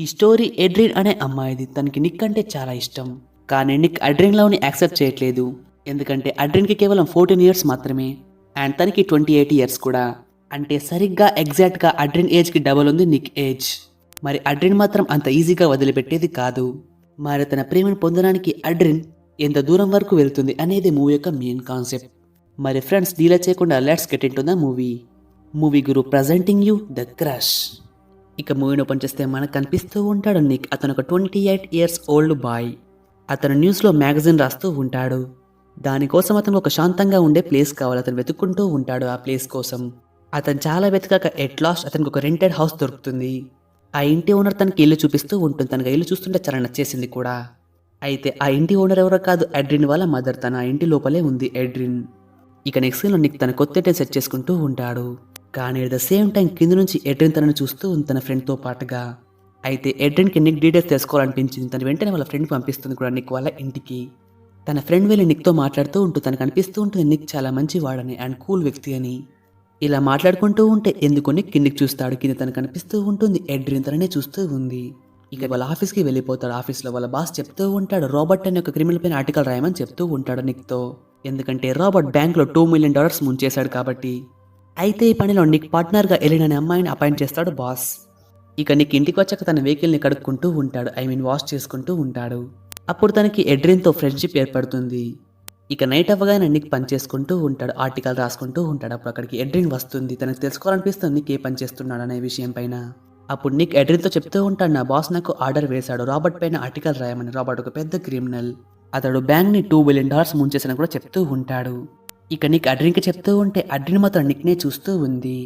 ఈ స్టోరీ ఎడ్రిన్ అనే అమ్మాయిది. తనకి నిక్ అంటే చాలా ఇష్టం. కానీ నిక్ అడ్రిన్ లవ్ని యాక్సెప్ట్ చేయట్లేదు. ఎందుకంటే అడ్రిన్కి కేవలం 14 ఇయర్స్ మాత్రమే అండ్ తనకి 28 ఇయర్స్ కూడా. అంటే సరిగ్గా ఎగ్జాక్ట్గా అడ్రిన్ ఏజ్కి డబల్ ఉంది నిక్ ఏజ్. మరి అడ్రిన్ మాత్రం అంత ఈజీగా వదిలిపెట్టేది కాదు. మరి తన ప్రేమను పొందడానికి అడ్రిన్ ఎంత దూరం వరకు వెళ్తుంది అనేది మూవీ యొక్క మెయిన్ కాన్సెప్ట్. మరి ఫ్రెండ్స్ డీలా చేయకుండా let's get into the movie Guru presenting you the crush. ఇక మూవీని ఓపెన్ చేస్తే మనకు కనిపిస్తూ ఉంటాడు నిక్. అతను ఒక 28 ఇయర్స్ ఓల్డ్ బాయ్. అతను న్యూస్లో మ్యాగజైన్ రాస్తూ ఉంటాడు. దానికోసం అతను ఒక శాంతంగా ఉండే ప్లేస్ కావాలి. అతను వెతుక్కుంటూ ఉంటాడు ఆ ప్లేస్ కోసం. అతను చాలా వెతకాక ఎట్ లాస్ట్ అతనికి ఒక రెంటెడ్ హౌస్ దొరుకుతుంది. ఆ ఇంటి ఓనర్ తనకి ఇల్లు చూపిస్తూ ఉంటుంది. తనకి ఇల్లు చూస్తుంటే చాలా నచ్చేసింది కూడా. అయితే ఆ ఇంటి ఓనర్ ఎవరో కాదు, అడ్రిన్ వాళ్ళ మదర్. తన ఆ ఇంటి లోపలే ఉంది అడ్రిన్. ఇక నెక్స్ట్ సీన్లో నిక్ తన కొత్త ఇంటిని సెట్ చేసుకుంటూ ఉంటాడు. కానీ అట్ ద సేమ్ టైం కింద నుంచి అడ్రిన్ తనని చూస్తూ ఉంది తన ఫ్రెండ్తో పాటుగా. అయితే అడ్రిన్కి నిక్ డీటెయిల్స్ తెలుసుకోవాలనిపించింది. తను వెంటనే వాళ్ళ ఫ్రెండ్ పంపిస్తుంది కూడా నిక్ వాళ్ళ ఇంటికి. తన ఫ్రెండ్ వెళ్ళి నిక్తో మాట్లాడుతూ ఉంటూ తనకు అనిపిస్తూ ఉంటుంది నిక్ చాలా మంచివాడని అండ్ కూల్ వ్యక్తి అని. ఇలా మాట్లాడుకుంటూ ఉంటే ఎందుకు నిక్ కిందికి చూస్తాడు. కింద తనకు కనిపిస్తూ ఉంటుంది అడ్రిన్ తననే చూస్తూ ఉంది. ఇక వాళ్ళ ఆఫీస్కి వెళ్ళిపోతాడు. ఆఫీస్లో వాళ్ళ బాస్ చెప్తూ ఉంటాడు రాబర్ట్ అనే ఒక క్రిమినల్ పైన ఆర్టికల్ రాయమని చెప్తూ ఉంటాడు నిక్తో. ఎందుకంటే రాబర్ట్ బ్యాంక్లో $2 మిలియన్ ముంచేశాడు కాబట్టి. అయితే ఈ పనిలో నిక్ పార్ట్నర్గా ఎలిన్ అనే అమ్మాయిని అపాయింట్ చేస్తాడు బాస్. ఇక నిక్ ఇంటికి వచ్చాక తన వెహికల్ని కడుక్కుంటూ ఉంటాడు. వాష్ చేసుకుంటూ ఉంటాడు. అప్పుడు తనకి అడ్రిన్తో ఫ్రెండ్షిప్ ఏర్పడుతుంది. ఇక నైట్ అవ్వగానే నిక్ పని చేసుకుంటూ ఉంటాడు. ఆర్టికల్ రాసుకుంటూ ఉంటాడు. అప్పుడు అక్కడికి అడ్రిన్ వస్తుంది. తనకు తెలుసుకోవాలనిపిస్తుంది నిక్ ఏ పని చేస్తున్నాడు అనే విషయం పైన. అప్పుడు నిక్ అడ్రిన్తో చెప్తూ ఉంటాడు నా బాస్ నాకు ఆర్డర్ వేశాడు రాబర్ట్ పైన ఆర్టికల్ రాయమని. రాబర్ట్ ఒక పెద్ద క్రిమినల్. అతడు బ్యాంక్ని $2 బిలియన్ ముంచేసిన కూడా చెప్తూ ఉంటాడు. ఇక నిక్ అడ్రిన్కి చెప్తూ ఉంటే అడ్రిన్ మాత్రం నిక్నే చూస్తూ ఉంది.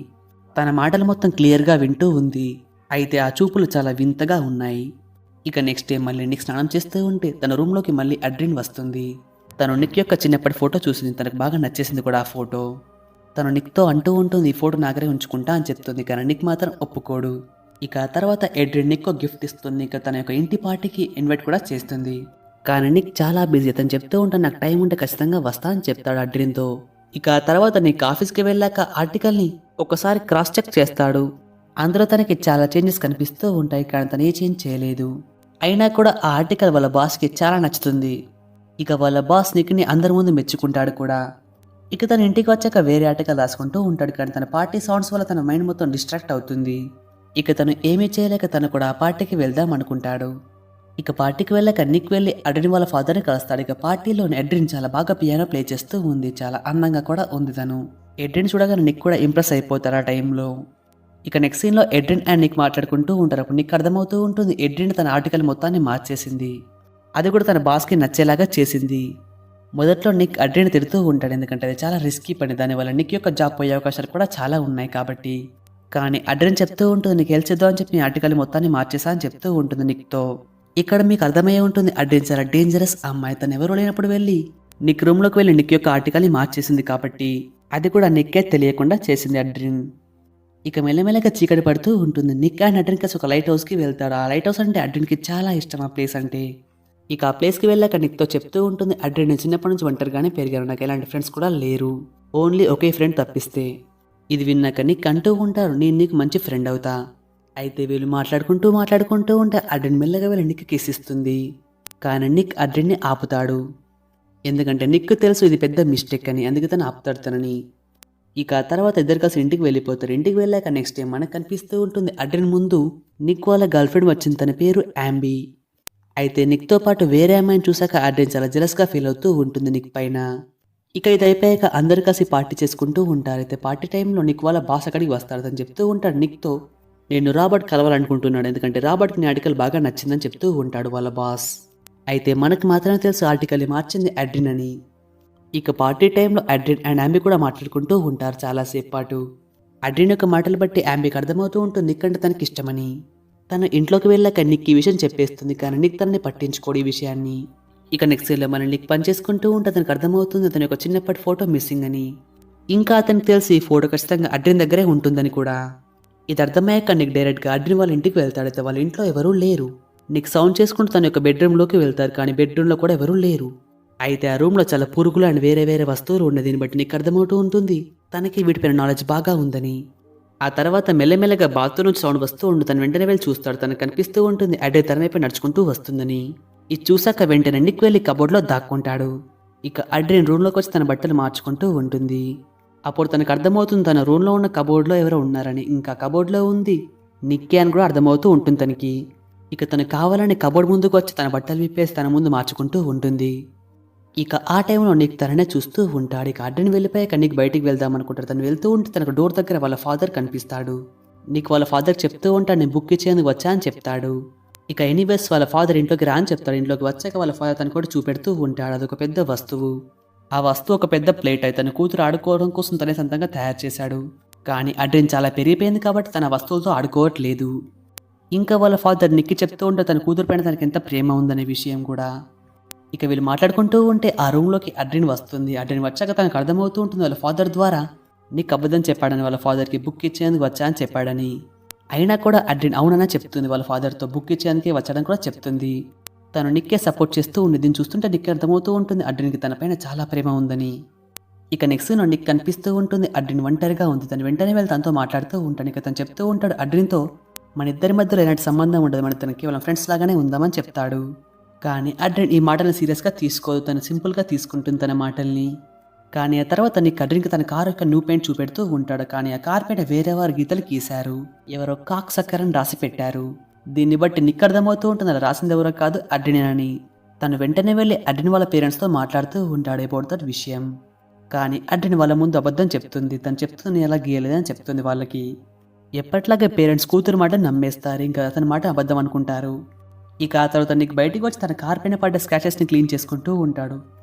తన మాటలు మొత్తం క్లియర్గా వింటూ ఉంది. అయితే ఆ చూపులు చాలా వింతగా ఉన్నాయి. ఇక నెక్స్ట్ డే మళ్ళీ నిక్ స్నానం చేస్తూ ఉంటే తన రూమ్లోకి మళ్ళీ అడ్రిన్ వస్తుంది. తను నిక్ యొక్క చిన్నప్పటి ఫోటో చూసింది. తనకు బాగా నచ్చేసింది కూడా ఆ ఫోటో. తను నిక్తో అంటూ ఉంటుంది ఈ ఫోటో నాగరే ఉంచుకుంటా అని చెప్తుంది. కానీ నిక్ మాత్రం ఒప్పుకోడు. ఇక తర్వాత అడ్రిన్ నిక్ గిఫ్ట్ ఇస్తుంది. ఇక తన యొక్క ఇంటి పార్టీకి ఇన్వైట్ కూడా చేస్తుంది. కానీ నిక్ చాలా బిజీ. అతను చెప్తూ ఉంటాను నాకు టైం ఉంటే ఖచ్చితంగా వస్తా అని చెప్తాడు అడ్రిన్తో. ఇక తర్వాత నిక్ ఆఫీస్కి వెళ్ళాక ఆర్టికల్ని ఒకసారి క్రాస్ చెక్ చేస్తాడు. అందులో తనకి చాలా చేంజెస్ కనిపిస్తూ ఉంటాయి. కానీ తను ఏ చేంజ్ చేయలేదు. అయినా కూడా ఆ ఆర్టికల్ వాళ్ళ బాస్కి చాలా నచ్చుతుంది. ఇక వాళ్ళ బాస్ నిక్ని అందరి ముందు మెచ్చుకుంటాడు కూడా. ఇక తన ఇంటికి వచ్చాక వేరే ఆర్టికల్ రాసుకుంటూ ఉంటాడు. కానీ తన పార్టీ సౌండ్స్ వల్ల తన మైండ్ మొత్తం డిస్ట్రాక్ట్ అవుతుంది. ఇక తను ఏమీ చేయలేక తను కూడా ఆ పార్టీకి వెళ్దాం అనుకుంటాడు. ఇక పార్టీకి వెళ్ళాక నిక్ వెళ్ళి అడ్రిన్ వాళ్ళ ఫాదర్ని కలుస్తాడు. ఇక పార్టీలోని అడ్రిన్ చాలా బాగా పియానో ప్లే చేస్తూ ఉంది. చాలా అందంగా కూడా ఉంది తను. అడ్రిన్ చూడగానే నిక్ కూడా ఇంప్రెస్ అయిపోతారు ఆ టైంలో. ఇక నెక్స్ట్ సీన్లో అడ్రిన్ అండ్ నిక్ మాట్లాడుకుంటూ ఉంటారు. అప్పుడు నిక్ అర్థమవుతూ ఉంటుంది అడ్రిన్ తన ఆర్టికల్ మొత్తాన్ని మార్చేసింది. అది కూడా తన బాస్కి నచ్చేలాగా చేసింది. మొదట్లో నిక్ అడ్రిన్ తిడుతూ ఉంటాడు. ఎందుకంటే అది చాలా రిస్కీ పని. దానివల్ల నిక్ యొక్క జాబ్ పోయే అవకాశాలు కూడా చాలా ఉన్నాయి కాబట్టి. కానీ అడ్రిన్ చెప్తూ ఉంటుంది నీకు హెల్ప్ చేద్దాం అని చెప్పి నీ ఆర్టికల్ మొత్తాన్ని మార్చేసా అని చెప్తూ ఉంటుంది నిక్తో. ఇక్కడ మీకు అర్థమయ్యే ఉంటుంది అడ్రిన్ చాలా డేంజరస్ అమ్మాయి. తను ఎవరు లేనప్పుడు వెళ్ళి నిక్ రూమ్లోకి వెళ్ళి నిక్ యొక్క ఆర్టికల్ని మార్చేసింది కాబట్టి అది కూడా నిక్కే తెలియకుండా చేసింది అడ్రిన్. ఇక మెల్లమెల్లగా చీకటి పడుతూ ఉంటుంది. నిక్ అండ్ అడ్రిన్ కలిసి ఒక లైట్ హౌస్కి వెళ్తాడు. ఆ లైట్ హౌస్ అంటే అడ్రిన్కి చాలా ఇష్టం ఆ ప్లేస్ అంటే. ఇక ఆ ప్లేస్కి వెళ్ళాక నిక్తో చెప్తూ ఉంటుంది అడ్రిన్ నేను చిన్నప్పటి నుంచి ఒంటరిగానే పెరిగాను. నాకు ఎలాంటి ఫ్రెండ్స్ కూడా లేరు. ఓన్లీ ఒకే ఫ్రెండ్ తప్పిస్తే. ఇది విన్నాక నిక్ అంటూ ఉంటారు నేను నీకు మంచి ఫ్రెండ్ అవుతా. అయితే వీళ్ళు మాట్లాడుకుంటూ ఉంటే అడ్రిన్ మెల్లగా వెళ్ళి నిక్ కిస్ ఇస్తుంది. కానీ నిక్ అడ్రిన్ని ఆపుతాడు. ఎందుకంటే నిక్ తెలుసు ఇది పెద్ద మిస్టేక్ అని. అందుకే తను ఆపుతాడు తనని. ఇక తర్వాత ఇద్దరు కలిసి ఇంటికి వెళ్ళిపోతారు. ఇంటికి వెళ్ళాక నెక్స్ట్ డే మనకు కనిపిస్తూ ఉంటుంది అడ్రిన్ ముందు నిక్ వాళ్ళ గర్ల్ ఫ్రెండ్ వచ్చింది. తన పేరు యాంబీ. అయితే నిక్తో పాటు వేరే అమ్మాయిని చూసాక అడ్రిన్ చాలా జెలస్గా ఫీల్ అవుతూ ఉంటుంది నిక్ పైన. ఇక ఇది అయిపోయాక అందరు కలిసి పార్టీ చేసుకుంటూ ఉంటారు. అయితే పార్టీ టైంలో నిక్ వాళ్ళ బాస్ అక్కడికి వస్తాడు. తను చెప్తూ ఉంటాడు నిక్తో నేను రాబర్ట్ కలవాలనుకుంటున్నాడు. ఎందుకంటే రాబర్ట్కి నీ ఆర్టికల్ బాగా నచ్చిందని చెప్తూ ఉంటాడు వాళ్ళ బాస్. అయితే మనకు మాత్రమే తెలుసు ఆర్టికల్ని మార్చింది అడ్రిన్ అని. ఇక పార్టీ టైంలో అడ్రిన్ అండ్ యాంబీ కూడా మాట్లాడుకుంటూ ఉంటారు చాలాసేపు పాటు. అడ్రిన్ యొక్క మాటలు బట్టి యాంబీకి అర్థమవుతూ ఉంటుంది నిక్ అంటే తనకి ఇష్టమని. తను ఇంట్లోకి వెళ్ళాక నిక్ ఈ విషయం చెప్పేస్తుంది. కానీ నిక్ తనని పట్టించుకోడు ఈ విషయాన్ని. ఇక నెక్స్ట్ ఇయర్లో మన నిక్ పని చేసుకుంటూ ఉంటే అతనికి అర్థమవుతుంది అతని యొక్క చిన్నప్పటి ఫోటో మిస్సింగ్ అని. ఇంకా అతనికి తెలిసి ఈ ఫోటో ఖచ్చితంగా అడ్రిన్ దగ్గరే ఉంటుందని కూడా. ఇది అర్థమయ్యాక నిక్ డైరెక్ట్గా అడ్రిన్ వాళ్ళ ఇంటికి వెళ్తాడు. అయితే వాళ్ళ ఇంట్లో ఎవరూ లేరు. నిక్ సౌండ్ చేసుకుంటూ తన యొక్క బెడ్రూమ్లోకి వెళ్తారు. కానీ బెడ్రూమ్లో కూడా ఎవరూ లేరు. అయితే ఆ రూమ్లో చాలా పురుగులు అండ్ వేరే వేరే వస్తువులు ఉన్న దీన్ని బట్టి నిక్ అర్థమవుతూ ఉంటుంది తనకి వీటిపైన నాలెడ్జ్ బాగా ఉందని. ఆ తర్వాత మెల్లమెల్లగా బాత్రూమ్ నుంచి సౌండ్ వస్తూ ఉండి తను వెంటనే వెళ్ళి చూస్తాడు. తనకు కనిపిస్తూ ఉంటుంది అడ్రిన్ తన వైపు నడుచుకుంటూ వస్తుందని. ఇది చూశాక వెంటనే నిక్ వెళ్ళి కబోర్డ్లో దాక్కుంటాడు. ఇక అడ్రిన్ రూమ్లోకి వచ్చి తన బట్టలు మార్చుకుంటూ ఉంటుంది. అప్పుడు తనకు అర్థమవుతుంది తన రూమ్లో ఉన్న కబోర్డ్లో ఎవరో ఉన్నారని. ఇంకా కబోర్డ్లో ఉంది నిక్కే అని కూడా అర్థమవుతూ ఉంటుంది తనకి. ఇక తను కావాలని కబోర్డ్ ముందుకు వచ్చి తన బట్టలు విప్పేసి తన ముందు మార్చుకుంటూ ఉంటుంది. ఇక ఆ టైంలో నిక్ తననే చూస్తూ ఉంటాడు. ఇక అడ్రిన్ వెళ్ళిపోయాక నిక్ బయటికి వెళ్దాం అనుకుంటాడు. తను వెళ్తూ ఉంటే తనకు డోర్ దగ్గర వాళ్ళ ఫాదర్ కనిపిస్తాడు. నిక్ వాళ్ళ ఫాదర్ చెప్తూ ఉంటాడు నేను బుక్ ఇచ్చేందుకు వచ్చా అని చెప్తాడు. ఇక ఎనీవేస్ వాళ్ళ ఫాదర్ ఇంట్లోకి రా అని చెప్తాడు. ఇంట్లోకి వచ్చాక వాళ్ళ ఫాదర్ తను కూడా చూపెడుతూ ఉంటాడు. అదొక పెద్ద వస్తువు. ఆ వస్తువు ఒక పెద్ద ప్లేట్ అయితే తన కూతురు ఆడుకోవడం కోసం తనే సొంతంగా తయారు చేశాడు. కానీ అడ్రిన్ చాలా పెరిగిపోయింది కాబట్టి తన వస్తువులతో ఆడుకోవట్లేదు. ఇంకా వాళ్ళ ఫాదర్ నిక్కి చెప్తూ ఉంటే తన కూతురు పైన తనకి ఎంత ప్రేమ ఉందనే విషయం కూడా. ఇక వీళ్ళు మాట్లాడుకుంటూ ఉంటే ఆ రూమ్లోకి అడ్రిన్ వస్తుంది. అడ్రిన్ వచ్చాక తనకు అర్థమవుతూ ఉంటుంది వాళ్ళ ఫాదర్ ద్వారా నీకు అబద్ధం చెప్పాడని, వాళ్ళ ఫాదర్కి బుక్ ఇచ్చేందుకు వచ్చా అని చెప్పాడని. అయినా కూడా అడ్రిన్ అవునన్నా చెప్తుంది. వాళ్ళ ఫాదర్తో బుక్ ఇచ్చేందుకే వచ్చాడని కూడా చెప్తుంది. తను నిక్కే సపోర్ట్ చేస్తూ ఉంది. దీన్ని చూస్తుంటే నిక్కి అర్థమవుతూ ఉంటుంది అడ్రిన్కి తనపైన చాలా ప్రేమ ఉందని. ఇక నెక్స్ట్ నిక్ కనిపిస్తూ ఉంటుంది అడ్రిన్ ఒంటరిగా ఉంది. తను వెంటనే వెళ్ళి తనతో మాట్లాడుతూ ఉంటాను. ఇక తను చెప్తూ ఉంటాడు అడ్రిన్తో మన ఇద్దరి మధ్యలో ఎలాంటి సంబంధం ఉండదు, మన తనకి కేవలం ఫ్రెండ్స్ లాగానే ఉందామని చెప్తాడు. కానీ అడ్రిన్ ఈ మాటలను సీరియస్గా తీసుకోదు. తను సింపుల్గా తీసుకుంటుంది తన మాటల్ని. కానీ ఆ తర్వాత నిక్ అడ్రిన్కి తన కారు యొక్క న్యూ పెయింట్ చూపెడుతూ ఉంటాడు. కానీ ఆ కార్ పైన వేరే వారు గీతలు గీశారు. ఎవరో కాక్ సక్కర్ అని రాసి పెట్టారు. దీన్ని బట్టి నిక్ అర్థమవుతూ ఉంటుంది అలా రాసింది ఎవరో కాదు అడ్రినేనని. తను వెంటనే వెళ్ళి అడ్రిన్ వాళ్ళ పేరెంట్స్తో మాట్లాడుతూ ఉంటాడు అబౌట్ దట్ విషయం. కానీ అడ్రిన్ వాళ్ళ ముందు అబద్ధం చెప్తుంది. తను చెప్తుంది ఎలా గీయలేదని చెప్తుంది వాళ్ళకి. ఎప్పట్లాగే పేరెంట్స్ కూతురు మాట నమ్మేస్తారు. ఇంకా అతని మాట అబద్ధం అనుకుంటారు. ఇక ఆ తర్వాత నిక్ బయటికి వచ్చి తన కార్ పైన పడ్డ స్క్రాచెస్ని క్లీన్ చేసుకుంటూ ఉంటాడు.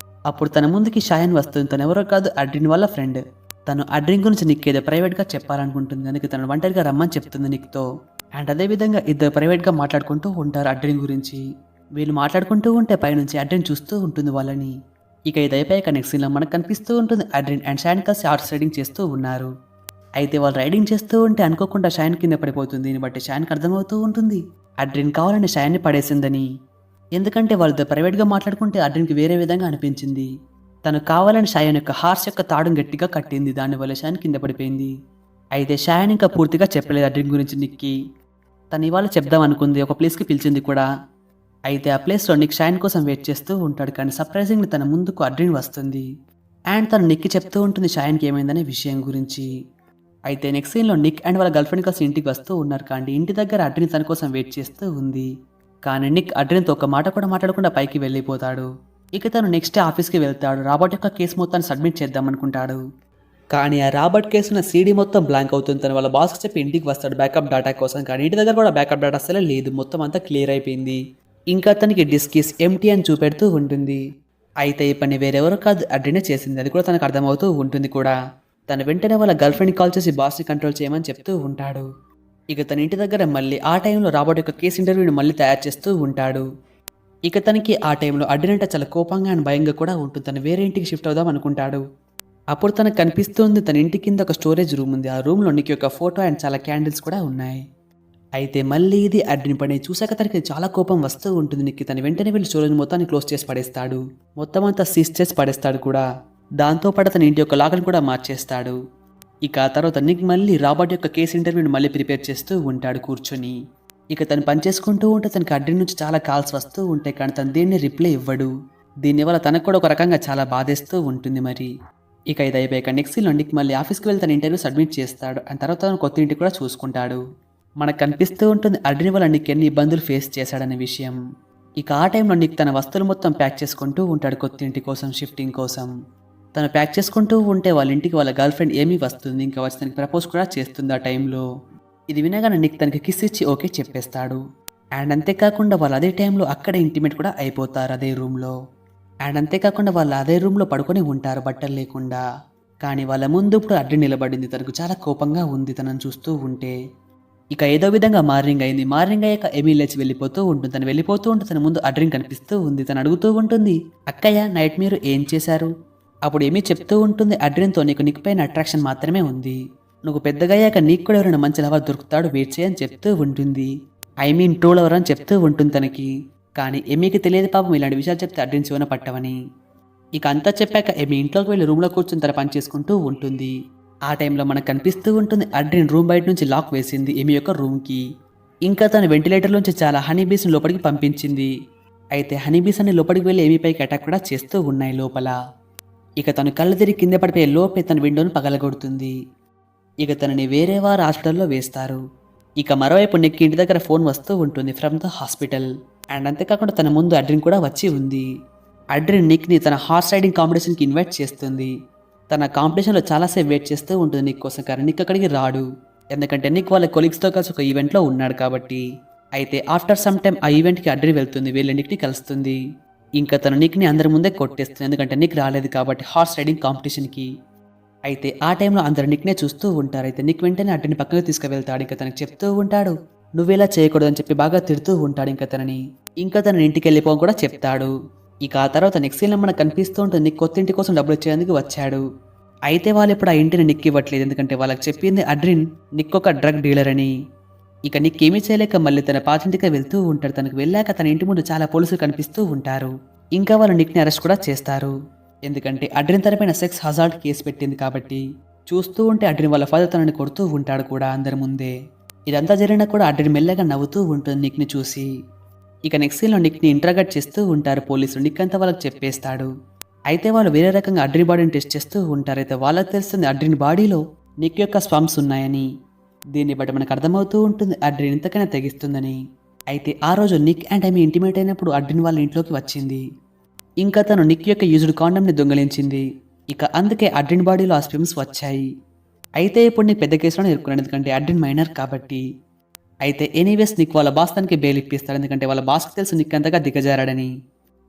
అప్పుడు తన ముందుకి షాయన్ వస్తుంది. తను ఎవరో కాదు అడ్రిన్ వాళ్ళ ఫ్రెండ్. తను అడ్రిన్ గురించి నిక్ ఏదో ప్రైవేట్గా చెప్పాలనుకుంటుంది. అందుకే తను ఒంటరిగా రమ్మని చెప్తుంది నిక్తో. అండ్ అదేవిధంగా ఇద్దరు ప్రైవేట్గా మాట్లాడుకుంటూ ఉంటారు అడ్రిన్ గురించి. వీళ్ళు మాట్లాడుకుంటూ ఉంటే పైనుంచి అడ్రిన్ చూస్తూ ఉంటుంది వాళ్ళని. ఇక ఇది అయిపోయాక నెక్స్ట్ సీన్లో మనకు కనిపిస్తూ ఉంటుంది అడ్రిన్ అండ్ షాయన్ కలిసి హార్స్ రైడింగ్ చేస్తూ ఉన్నారు. అయితే వాళ్ళు రైడింగ్ చేస్తూ ఉంటే అనుకోకుండా షాయన్ కింద పడిపోతుంది. దీన్ని బట్టి షాయన్కి అర్థమవుతూ ఉంటుంది అడ్రిన్ కావాలని షాయన్ని పడేసిందని. ఎందుకంటే వాళ్ళతో ప్రైవేట్గా మాట్లాడుకుంటే అడ్రిన్కి వేరే విధంగా అనిపించింది. తను కావాలని షాయన్ యొక్క హార్స్ యొక్క తాడును గట్టిగా కట్టింది. దానివల్ల షాయన్ కింద పడిపోయింది. అయితే షాయన్ ఇంకా పూర్తిగా చెప్పలేదు అడ్రిన్ గురించి నిక్కి. తను ఇవాళ చెప్దాం అనుకుంది. ఒక ప్లేస్కి పిలిచింది కూడా. అయితే ఆ ప్లేస్లో నిక్ షాయన్ కోసం వెయిట్ చేస్తూ ఉంటాడు. కానీ సర్ప్రైజింగ్లీ తన ముందుకు అడ్రిన్ వస్తుంది. అండ్ తను నిక్కి చెప్తూ ఉంటుంది షాయన్కి ఏమైందనే విషయం గురించి. అయితే నెక్స్ట్ సీన్లో నిక్ అండ్ వాళ్ళ గర్ల్ ఫ్రెండ్ కలిసి ఇంటికి వస్తూ ఉన్నారు. కానీ ఇంటి దగ్గర అడ్రిన్ తన కోసం వెయిట్ చేస్తూ ఉంది. కానీ నిక్ అడ్రిన్తో ఒక మాట కూడా మాట్లాడకుండా పైకి వెళ్ళిపోతాడు. ఇక తను నెక్స్ట్ ఆఫీస్కి వెళ్తాడు. రాబర్ట్ యొక్క కేసు మొత్తాన్ని సబ్మిట్ చేద్దాం అనుకుంటాడు. కానీ ఆ రాబర్ట్ కేసున సీడీ మొత్తం బ్లాంక్ అవుతుంది. తను వాళ్ళ బాస్కి చెప్పి ఇంటికి వస్తాడు బ్యాకప్ డేటా కోసం. కానీ ఇంటి దగ్గర కూడా బ్యాకప్ డేటా అసలే లేదు. మొత్తం అంతా క్లియర్ అయిపోయింది. ఇంకా అతనికి డిస్కిస్ ఎంటీ అని చూపెడుతూ ఉంటుంది. అయితే ఈ పని వేరెవరో కాదు అడ్రినే చేసింది. అది కూడా తనకు అర్థమవుతూ ఉంటుంది కూడా. తను వెంటనే వాళ్ళ గర్ల్ ఫ్రెండ్ని కాల్ చేసి బాస్ని కంట్రోల్ చేయమని చెప్తూ ఉంటాడు. ఇక తన ఇంటి దగ్గర మళ్ళీ ఆ టైంలో రాబర్ట్ యొక్క కేసు ఇంటర్వ్యూని మళ్ళీ తయారు చేస్తూ ఉంటాడు. ఇక తనకి ఆ టైంలో అడ్రిన్ అంటే చాలా కోపంగా అండ్ భయంగా కూడా ఉంటుంది. తను వేరే ఇంటికి షిఫ్ట్ అవుదాం అనుకుంటాడు. అప్పుడు తనకు కనిపిస్తుంది తన ఇంటి కింద ఒక స్టోరేజ్ రూమ్ ఉంది. ఆ రూమ్లో నిక్ యొక్క ఫోటో అండ్ చాలా క్యాండిల్స్ కూడా ఉన్నాయి. అయితే మళ్ళీ ఇది అడ్రిన్ పని. చూశాక తనకి చాలా కోపం వస్తూ ఉంటుంది నిక్కి. తను వెంటనే వెళ్ళి స్టోరేజ్ మొత్తాన్ని క్లోజ్ చేసి పడేస్తాడు. మొత్తం అంతా సీజ్ చేసి పడేస్తాడు కూడా. దాంతోపాటు తన ఇంటి యొక్క లాక్ని కూడా మార్చేస్తాడు. ఇక ఆ తర్వాత నిక్ మళ్ళీ రాబర్ట్ యొక్క కేసు ఇంటర్వ్యూని మళ్ళీ ప్రిపేర్ చేస్తూ ఉంటాడు కూర్చొని. ఇక తను పని చేసుకుంటూ ఉంటే తనకి అడ్రిన్ నుంచి చాలా కాల్స్ వస్తూ ఉంటాయి. కానీ తను దేన్ని రిప్లై ఇవ్వడు. దీనివల్ల తనకు కూడా ఒక రకంగా చాలా బాధేస్తూ ఉంటుంది మరి. ఇక ఇది అయిపోయాక నెక్స్ట్ సీన్లో నిక్ మళ్ళీ ఆఫీస్కి వెళ్ళి తన ఇంటర్వ్యూ సబ్మిట్ చేస్తాడు. అండ్ తర్వాత తను కొత్త ఇంటికి కూడా చూసుకుంటాడు. మనకు కనిపిస్తూ ఉంటుంది అడ్రిన్ వల్ల నిక్ ఎన్ని ఇబ్బందులు ఫేస్ చేశాడనే విషయం. ఇక ఆ టైంలో నిక్ తన వస్తువులు మొత్తం ప్యాక్ చేసుకుంటూ ఉంటాడు కొత్త ఇంటి కోసం షిఫ్టింగ్ కోసం. తను ప్యాక్ చేసుకుంటూ ఉంటే వాళ్ళ ఇంటికి వాళ్ళ గర్ల్ ఫ్రెండ్ ఏమీ వస్తుంది. ఇంకా వచ్చి తనకి ప్రపోజ్ కూడా చేస్తుంది ఆ టైంలో. ఇది వినగానే నిక్ తనకి కిస్ ఇచ్చి ఓకే చెప్పేస్తాడు. అండ్ అంతేకాకుండా వాళ్ళు అదే టైంలో అక్కడే ఇంటిమేట్ కూడా అయిపోతారు అదే రూమ్లో. అండ్ అంతేకాకుండా వాళ్ళు అదే రూమ్లో పడుకొని ఉంటారు బట్టలు లేకుండా. కానీ వాళ్ళ ముందు ఇప్పుడు అడ్రిన్ నిలబడింది. తనకు చాలా కోపంగా ఉంది తనను చూస్తూ ఉంటే. ఇక ఏదో విధంగా మార్నింగ్ అయింది. మార్నింగ్ అయ్యాక ఎమీ లేచి వెళ్ళిపోతూ ఉంటుంది. తను వెళ్ళిపోతూ ఉంటే తన ముందు అడ్రిన్ కనిపిస్తూ ఉంది. తను అడుగుతూ ఉంటుంది అక్కయ్య నైట్ మీరు ఏం చేశారు? అప్పుడు ఏమీ చెప్తూ ఉంటుంది అడ్రిన్తో నీకు నిక్ పైన అట్రాక్షన్ మాత్రమే ఉంది. నువ్వు పెద్దగా అయ్యాక నీకు కూడా ఎవరైనా మంచి లవర్ దొరుకుతాడు వెయిట్ చేయని చెప్తూ ఉంటుంది. ఐ మీన్ ట్రూ లవర్ అని చెప్తూ ఉంటుంది తనకి. కానీ ఎమీకి తెలియదు పాపం ఇలాంటి విషయాలు చెప్తే అడ్రిన్ శివన పట్టవని. ఇక అంతా చెప్పాక ఎమీ ఇంట్లోకి వెళ్ళి రూమ్లో కూర్చొని తన పని చేసుకుంటూ ఉంటుంది. ఆ టైంలో మనకు కనిపిస్తూ ఉంటుంది అడ్రిన్ రూమ్ బయట నుంచి లాక్ వేసింది ఏమి యొక్క రూమ్కి. ఇంకా తన వెంటిలేటర్లోంచి చాలా హనీబీస్ని లోపలికి పంపించింది. అయితే హనీబీస్ అన్ని లోపలికి వెళ్ళి ఏమీపైకి అటాక్ కూడా చేస్తూ ఉన్నాయి లోపల. ఇక తను కళ్ళు తిరిగి కింద పడిపోయే లోపే తన విండోను పగలగొడుతుంది. ఇక తనని వేరే వారు హాస్పిటల్లో వేస్తారు. ఇక మరోవైపు నిక్ ఇంటి దగ్గర ఫోన్ వస్తూ ఉంటుంది ఫ్రమ్ ద హాస్పిటల్. అండ్ అంతేకాకుండా తన ముందు అడ్రిన్ కూడా వచ్చి ఉంది. అడ్రిన్ నిక్ని తన హార్స్ రైడింగ్ కాంపిటీషన్కి ఇన్వైట్ చేస్తుంది. తన కాంపిటీషన్లో చాలాసేపు వెయిట్ చేస్తూ ఉంటుంది నిక్ కోసం, కానీ నిక్ అక్కడికి రాడు. ఎందుకంటే నిక్ వాళ్ళ కొలీగ్స్తో కలిసి ఒక ఈవెంట్లో ఉన్నాడు కాబట్టి. అయితే ఆఫ్టర్ సమ్ టైమ్ ఆ ఈవెంట్కి అడ్రిన్ వెళ్తుంది, వెళ్ళి నిక్ని కలుస్తుంది. ఇంకా తను నిక్ని అందరి ముందే కొట్టేస్తుంది, ఎందుకంటే నిక్ రాలేదు కాబట్టి హార్స్ రైడింగ్ కాంపిటీషన్కి. అయితే ఆ టైంలో అందరు నిక్నే చూస్తూ ఉంటారు. అయితే నిక్ వెంటనే అడ్రిని పక్కకు తీసుకువెళ్తాడు. ఇంకా తనకు చెప్తూ ఉంటాడు నువ్వేలా చేయకూడదని చెప్పి బాగా తిడుతూ ఉంటాడు ఇంకా తనని. ఇంకా తన ఇంటికి వెళ్ళిపోని కూడా చెప్తాడు. ఇక ఆ తర్వాత నెక్స్ట్ సీన్లో మనకు కనిపిస్తూ ఉంటుంది నిక్ కొత్త ఇంటి కోసం డబ్బులు ఇచ్చేందుకు వచ్చాడు. అయితే వాళ్ళు ఇప్పుడు ఆ ఇంటిని నిక్ ఇవ్వట్లేదు, ఎందుకంటే వాళ్ళకి చెప్పింది అడ్రిన్ నిక్ ఒక డ్రగ్ డీలర్ అని. ఇక నిక్ ఏమీ చేయలేక మళ్ళీ తన పాతింటికి వెళ్తూ ఉంటాడు. తనకు వెళ్ళాక తన ఇంటి ముందు చాలా పోలీసులు కనిపిస్తూ ఉంటారు. ఇంకా వాళ్ళు నిక్ని అరెస్ట్ కూడా చేస్తారు, ఎందుకంటే అడ్రిన్ తనపైన సెక్స్ హజార్డ్ కేసు పెట్టింది కాబట్టి. చూస్తూ ఉంటే అడ్రిన్ వాళ్ళ ఫాదర్ తనని కొడుతూ ఉంటాడు కూడా అందరి ముందే. ఇదంతా జరిగినా కూడా అడ్రిన్ మెల్లగా నవ్వుతూ ఉంటుంది నిక్ని చూసి. ఇక నెక్స్ట్ సీన్లో నిక్ని ఇంట్రాగేట్ చేస్తూ ఉంటారు పోలీసులు. నిక్ అంతా వాళ్ళకి చెప్పేస్తాడు. అయితే వాళ్ళు వేరే రకంగా అడ్రిన్ బాడీని టెస్ట్ చేస్తూ ఉంటారు. అయితే వాళ్ళకి తెలుస్తుంది అడ్రిన్ బాడీలో నిక్ యొక్క స్పమ్స్ ఉన్నాయని. దీన్ని బట్టి మనకు అర్థమవుతూ ఉంటుంది అడ్రిన్ ఇంతకైనా తెగిస్తుందని. అయితే ఆ రోజు నిక్ అండ్ ఐమి ఇంటిమేట్ అయినప్పుడు అడ్రిన్ వాళ్ళ ఇంట్లోకి వచ్చింది. ఇంకా తను నిక్ యొక్క యూజ్డ్ కాండమ్ని దొంగలించింది. ఇక అందుకే అడ్రిన్ బాడీలో ఆ స్పిమ్స్ వచ్చాయి. అయితే ఇప్పుడు నిక్ పెద్ద కేసులోనే ఇరుక్కున్నాడు, ఎందుకంటే అడ్రిన్ మైనర్ కాబట్టి. అయితే ఎనీవేస్ నిక్ వాళ్ళ బాస్ తనకి బెయిల్ ఇప్పిస్తాడు, ఎందుకంటే వాళ్ళ బాస్కి తెలుసు నిక్ అంతగా దిగజారాడని.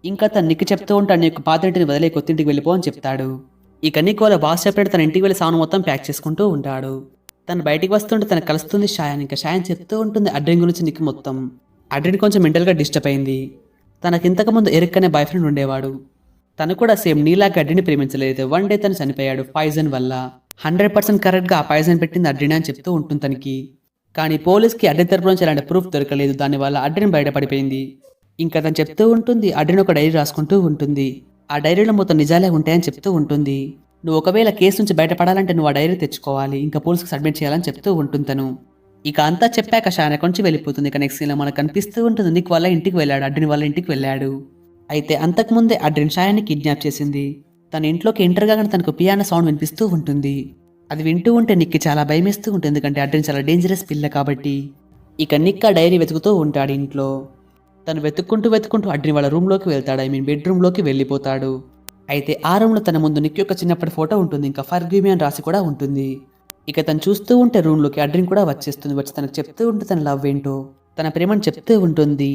ఇంకా తను నిక్ చెప్తూ ఉంటాడు నీ యొక్క పాత ఇంటిని వదిలే కొత్త ఇంటికి వెళ్ళిపో అని చెప్తాడు. ఇక నిక్ వాళ్ళ బాస్ చెప్పాడు తన ఇంటికి వెళ్ళి సామాను మొత్తం ప్యాక్ చేసుకుంటూ ఉంటాడు. తను బయటికి వస్తుంటే తను కలుస్తుంది షాయాన్. ఇంకా షాయాన్ చెప్తూ ఉంటుంది అడ్రిన్ గురించి నిక్ మొత్తం. అడ్రిన్ కొంచెం మెంటల్గా డిస్టర్బ్ అయింది. తనకి ఇంతకుముందు ఎరిక్ అనే బాయ్ ఫ్రెండ్ ఉండేవాడు. తను కూడా సేమ్ నీలాగా అడ్రిని ప్రేమించలేదు. వన్ డే తను చనిపోయాడు పాయిజన్ వల్ల. 100% కరెక్ట్గా ఆ పాయిజన్ పెట్టింది అడ్రిన్ అని చెప్తూ ఉంటుంది తనకి. కానీ పోలీస్కి అడ్రిన్ తరపు నుంచి ఎలాంటి ప్రూఫ్ దొరకలేదు, దానివల్ల అడ్రిన్ బయటపడిపోయింది. ఇంకా తను చెప్తూ ఉంటుంది అడ్రిన్ ఒక డైరీ రాసుకుంటూ ఉంటుంది. ఆ డైరీలో మొత్తం నిజాలే ఉంటాయని చెప్తూ ఉంటుంది. నువ్వు ఒకవేళ కేసు నుంచి బయటపడాలంటే నువ్వు ఆ డైరీ తెచ్చుకోవాలి, ఇంకా పోలీస్కి సబ్మిట్ చేయాలని చెప్తూ ఉంటుంది తను. ఇక అంతా చెప్పాక షాన్ అక్కడి నుంచి వెళ్ళిపోతుంది. ఇక నెక్స్ట్ సీన్లో మనకు కనిపిస్తూ ఉంటుంది నిక్ వాళ్ళ ఇంటికి వెళ్ళాడు, అడ్రిన్ వాళ్ళ ఇంటికి వెళ్ళాడు. అయితే అంతకుముందే అడ్రిన్ షాయాన్ని కిడ్నాప్ చేసింది. తన ఇంట్లోకి ఎంటర్ కాగానే తనకు పియానో సౌండ్ వినిపిస్తూ ఉంటుంది. అది వింటూ ఉంటే నిక్కి చాలా భయమేస్తూ ఉంటుంది, ఎందుకంటే అడ్రిన్ చాలా డేంజరస్ పిల్ల కాబట్టి. ఇక నిక్ ఆ డైరీ వెతుకుతూ ఉంటాడు ఇంట్లో. తను వెతుక్కుంటూ అడ్రిన్ వాళ్ళ రూమ్లోకి వెళ్తాడు, బెడ్రూమ్లోకి వెళ్ళిపోతాడు. అయితే ఆ రూమ్లో తన ముందు నిక్ యొక్క చిన్నప్పటి ఫోటో ఉంటుంది, ఇంకా ఫర్గివ్ మీ అని రాసి కూడా ఉంటుంది. ఇక తను చూస్తూ ఉంటే రూమ్లోకి అడ్రిన్ కూడా వచ్చేస్తుంది. వచ్చి తనకు చెప్తూ ఉంటే తన లవ్ ఏంటో, తన ప్రేమను చెప్తూ ఉంటుంది.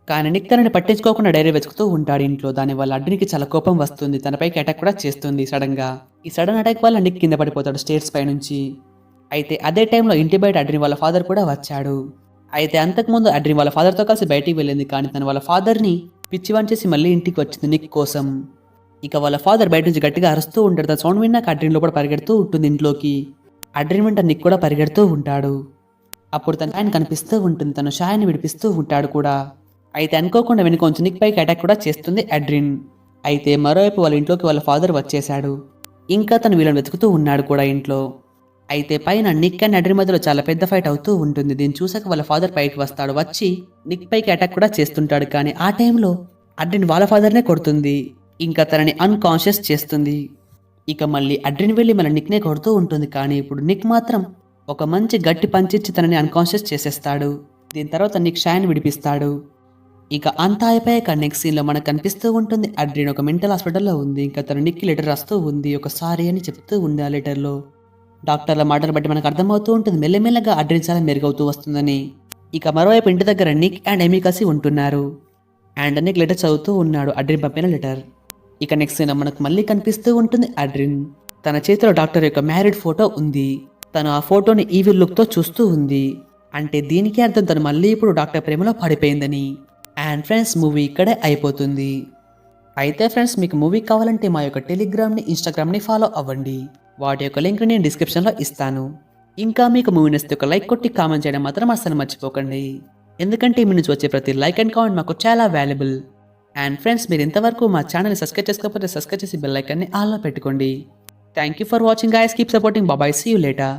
కానీ నిక్ తనని పట్టించుకోకుండా డైరీ వెతుకుతూ ఉంటాడు ఇంట్లో. దానివల్ల అడ్రిన్కి చాలా కోపం వస్తుంది, తనపైకి అటాక్ కూడా చేస్తుంది సడన్గా. ఈ సడన్ అటాక్ వల్ల నిక్ కింద పడిపోతాడు స్టేర్స్ పై నుంచి. అయితే అదే టైంలో ఇంటి బయట అడ్రిన్ వాళ్ళ ఫాదర్ కూడా వచ్చాడు. అయితే అంతకుముందు అడ్రిన్ వాళ్ళ ఫాదర్తో కలిసి బయటికి వెళ్ళింది, కానీ తన వాళ్ళ ఫాదర్ని పిచ్చివాన్ చేసి మళ్ళీ ఇంటికి వచ్చింది నిక్ కోసం. ఇక వాళ్ళ ఫాదర్ బయట నుంచి గట్టిగా అరుస్తూ ఉంటాడు. తన సౌండ్ విన్నాక అడ్రిన్ లోపల పరిగెడుతూ ఉంటుంది ఇంట్లోకి. అడ్రిన్ వెంట నిక్ కూడా పరిగెడుతూ ఉంటాడు. అప్పుడు తన ఆయన కనిపిస్తూ ఉంటుంది, తను షాయాన్ని విడిపిస్తూ ఉంటాడు కూడా. అయితే అనుకోకుండా వెనుకొంచి నిక్ పైకి అటాక్ కూడా చేస్తుంది అడ్రిన్. అయితే మరోవైపు వాళ్ళ ఇంట్లోకి వాళ్ళ ఫాదర్ వచ్చేశాడు. ఇంకా తను వీళ్ళని వెతుకుతూ ఉన్నాడు కూడా ఇంట్లో. అయితే పైన నిక్ అండ్ అడ్రిన్ మధ్యలో చాలా పెద్ద ఫైట్ అవుతూ ఉంటుంది. దీన్ని చూసాక వాళ్ళ ఫాదర్ పైకి వస్తాడు, వచ్చి నిక్ పైకి అటాక్ కూడా చేస్తుంటాడు. కానీ ఆ టైంలో అడ్రిన్ వాళ్ళ ఫాదర్నే కొడుతుంది, ఇంకా తనని అన్కాన్షియస్ చేస్తుంది. ఇక మళ్ళీ అడ్రిన్ వెళ్ళి మళ్ళీ నిక్నే కొడుతూ ఉంటుంది. కానీ ఇప్పుడు నిక్ మాత్రం ఒక మంచి గట్టి పంచిచ్చి తనని అన్కాన్షియస్ చేసేస్తాడు. దీని తర్వాత నిక్ షాయాన్ని విడిపిస్తాడు. ఇక అంతా అయిపోయాక నెక్స్ట్ సీన్లో మనకు కనిపిస్తూ ఉంటుంది అడ్రిన్ ఒక మెంటల్ హాస్పిటల్లో ఉంది. ఇంకా తను నిక్కి లెటర్ రాస్తూ ఉంది, ఒక సారీ అని చెప్తూ ఉంది ఆ లెటర్లో. డాక్టర్ల మాటలు బట్టి మనకు అర్థమవుతూ ఉంటుంది మెల్లమెల్లగా అడ్రిన్ చాలా మెరుగవుతూ వస్తుందని. ఇక మరోవైపు ఇంటి దగ్గర నిక్ అండ్ ఎమీ కలిసి ఉంటున్నారు. అండ్ నిక్ లెటర్ చదువుతూ ఉన్నాడు, అడ్రిన్ పంపిన లెటర్. ఇక నెక్స్ట్ సీన్ మనకు మళ్ళీ కనిపిస్తూ ఉంటుంది అడ్రిన్. తన చేతిలో డాక్టర్ యొక్క మ్యారీడ్ ఫోటో ఉంది. తను ఆ ఫోటోని ఈవిల్ లుక్తో చూస్తూ ఉంది. అంటే దీనికి అర్థం తను మళ్ళీ ఇప్పుడు డాక్టర్ ప్రేమలో పడిపోయిందని. అండ్ ఫ్రెండ్స్ మూవీ ఇక్కడే అయిపోతుంది. అయితే ఫ్రెండ్స్ మీకు మూవీ కావాలంటే మా యొక్క టెలిగ్రామ్ని ఇన్స్టాగ్రామ్ని ఫాలో అవ్వండి. వాటి యొక్క లింక్ నేను డిస్క్రిప్షన్లో ఇస్తాను. ఇంకా మీకు మూవీ నచ్చితే ఒక లైక్ కొట్టి కామెంట్ చేయడం మాత్రం అస్సలు మర్చిపోకండి, ఎందుకంటే మీ నుంచి వచ్చే ప్రతి లైక్ అండ్ కామెంట్ మాకు చాలా వాల్యుబుల్. అండ్ ఫ్రెండ్స్ మీరు ఇంతవరకు మా ఛానల్ని సబ్స్క్రైబ్ చేసుకోకపోతే సబ్స్క్రైబ్ చేసి బెల్ ఐకాన్ని ఆల్లో పెట్టుకోండి. Thank you for watching guys, keep supporting, బాబాయ్, సీ యూ లేటర్.